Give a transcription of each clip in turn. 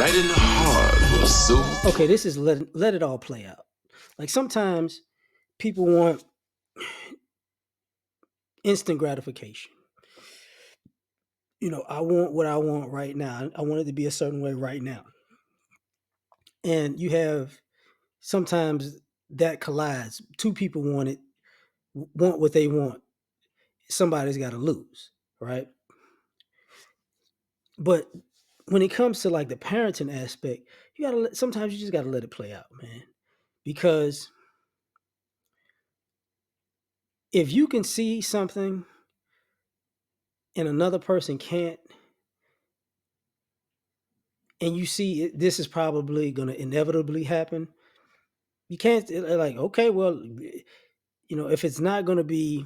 right in the heart of so. Okay, this is let it all play out. Like sometimes people want instant gratification. I want what I want right now. I want it to be a certain way right now. And you have sometimes that collides. Two people want what they want. Somebody's got to lose, right? But when it comes to like the parenting aspect, sometimes you just gotta let it play out, man. Because if you can see something and another person can't, and you see this is probably gonna inevitably happen, you can't like, okay, well, if it's not gonna be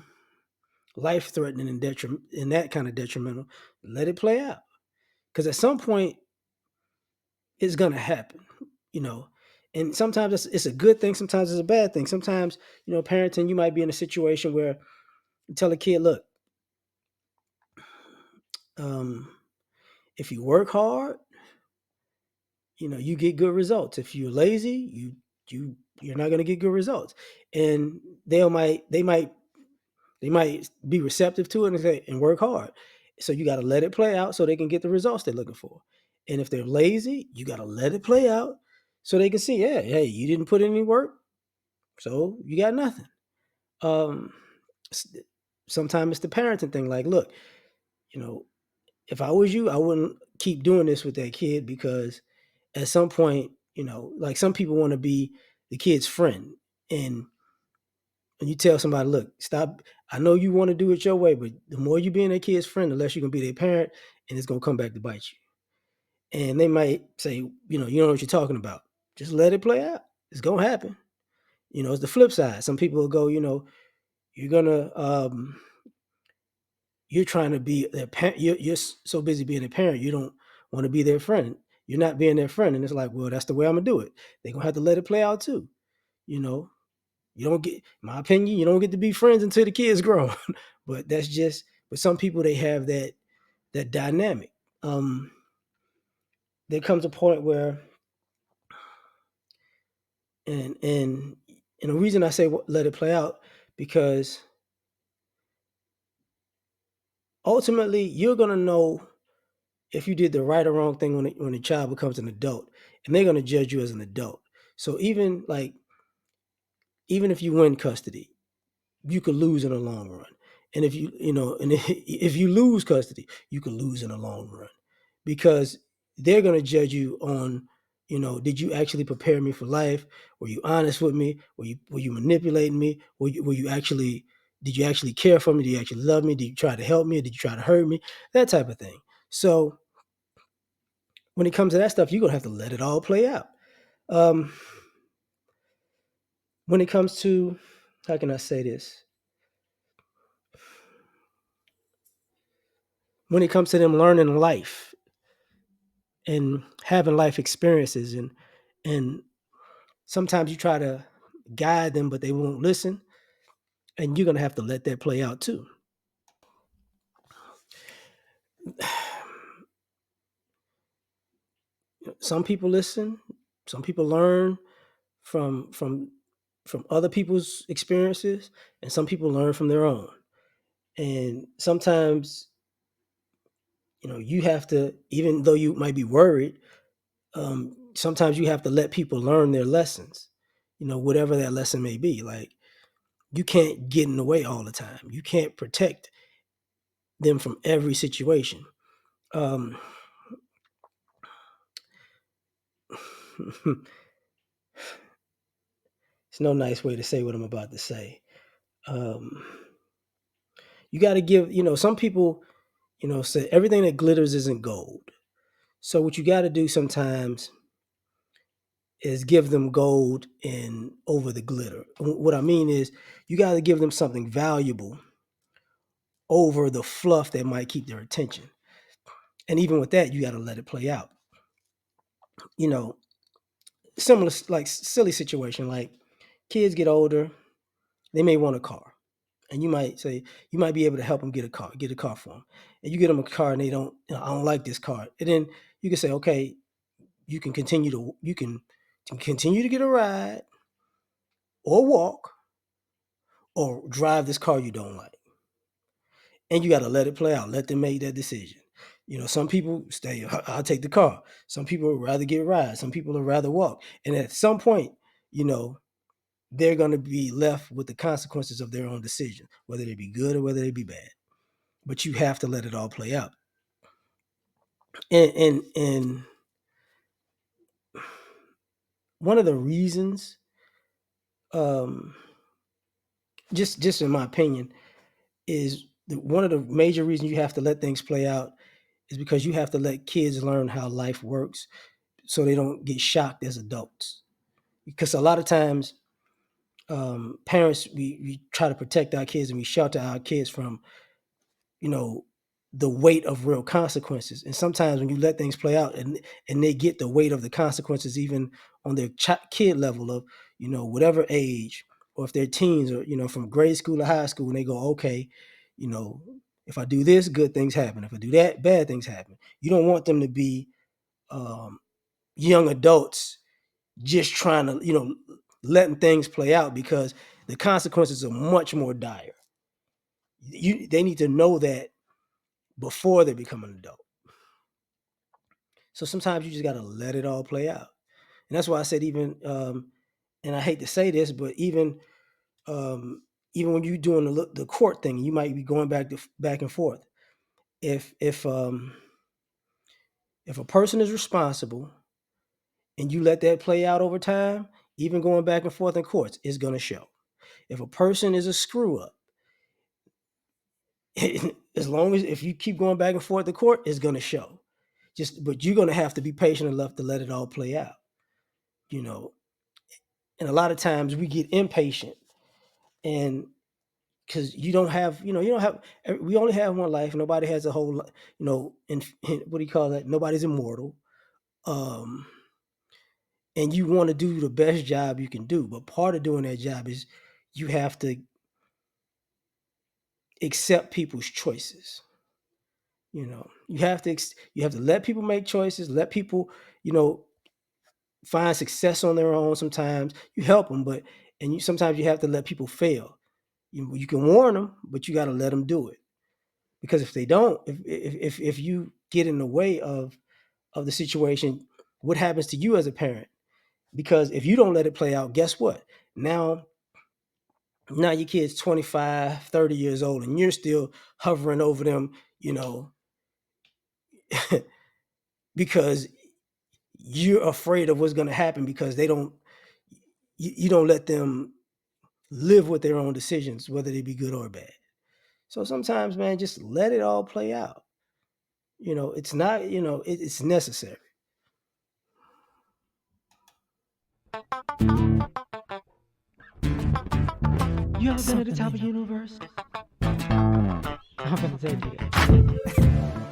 life threatening and that kind of detrimental, let it play out. Because at some point it's gonna happen, you know. And sometimes it's a good thing, sometimes it's a bad thing. Sometimes, parenting, you might be in a situation where you tell a kid, look, um, if you work hard, you get good results. If you're lazy, you're not gonna get good results. And they might be receptive to it and say and work hard. So you got to let it play out so they can get the results they're looking for. And if they're lazy, you got to let it play out so they can see, yeah, hey, you didn't put in any work, so you got nothing. Um, Sometimes it's the parenting thing. Like, look, you know, if I was you, I wouldn't keep doing this with that kid because at some point, like some people want to be the kid's friend, and and you tell somebody, look, stop. I know you want to do it your way, but the more you being a kid's friend, the less you're gonna be their parent, and it's gonna come back to bite you. And they might say, you know what you're talking about. Just let it play out. It's gonna happen. It's the flip side. Some people will go, you're gonna you're trying to be their parent. You're so busy being a parent, you don't want to be their friend. You're not being their friend, and it's like, well, that's the way I'm gonna do it. They're gonna have to let it play out too. You know, You don't get, in my opinion, you don't get to be friends until the kids grow. But that's just, but some people they have that dynamic. Um, there comes a point where, and and the reason I say let it play out because ultimately you're gonna know if you did the right or wrong thing when a child becomes an adult, and they're gonna judge you as an adult. So even if you win custody, you could lose in the long run. And if you lose custody, you could lose in the long run because they're going to judge you on, did you actually prepare me for life? Were you honest with me? Were you manipulating me? Did you actually care for me? Did you actually love me? Did you try to help me? Or did you try to hurt me? That type of thing. So when it comes to that stuff, you're going to have to let it all play out. Um, when it comes to, how can I say this? When it comes to them learning life and having life experiences, and sometimes you try to guide them but they won't listen, and you're going to have to let that play out too. Some people listen, some people learn from other people's experiences, and some people learn from their own. And sometimes, you have to, even though you might be worried, sometimes you have to let people learn their lessons, whatever that lesson may be. Like, you can't get in the way all the time. You can't protect them from every situation. Um, it's no nice way to say what I'm about to say. Um, you got to give, some people, say everything that glitters isn't gold. So what you got to do sometimes is give them gold and over the glitter. What I mean is you got to give them something valuable over the fluff that might keep their attention. And even with that, you got to let it play out. You know, Similar like silly situation like kids get older, they may want a car, and you might be able to help them get a car for them, and you get them a car and they don't, I don't like this car, and then you can say, okay, you can continue to get a ride or walk or drive this car you don't like. And you got to let it play out. Let them make that decision. Some people stay, I'll take the car. Some people would rather get a ride. Some people would rather walk. And at some point, you know, they're going to be left with the consequences of their own decision, whether they be good or whether they be bad. But you have to let it all play out. And one of the reasons, um, just in my opinion, is one of the major reasons you have to let things play out is because you have to let kids learn how life works so they don't get shocked as adults. Because a lot of times, parents, we try to protect our kids and we shelter our kids from, you know, the weight of real consequences. And sometimes when you let things play out and they get the weight of the consequences, even on their kid level of, whatever age, or if they're teens or, from grade school to high school, and they go, okay, you know, if I do this, good things happen. If I do that, bad things happen. You don't want them to be um, young adults just trying to, letting things play out because the consequences are much more dire. They need to know that before they become an adult. So sometimes you just got to let it all play out. And that's why I said even, and I hate to say this, but um, even when you're doing the court thing, you might be going back and forth. If a person is responsible and you let that play out over time, even going back and forth in courts, is going to show. If a person is a screw up, as long as if you keep going back and forth to court, it's going to show. But you're going to have to be patient enough to let it all play out. You know, and a lot of times we get impatient, and because we only have one life. Nobody has a whole, and what do you call that? Nobody's immortal. Um, and you want to do the best job you can do, but part of doing that job is you have to accept people's choices. You have to let people make choices, let people, find success on their own. Sometimes you help them, but sometimes you have to let people fail. You can warn them, but you got to let them do it, because if they don't, if you get in the way of the situation, what happens to you as a parent? Because if you don't let it play out, guess what? Now your kid's 25, 30 years old, and you're still hovering over them, because you're afraid of what's going to happen, because you don't let them live with their own decisions, whether they be good or bad. So sometimes, man, just let it all play out. It's not, it's necessary. You ever been at the top of the universe? I'm gonna tell you that.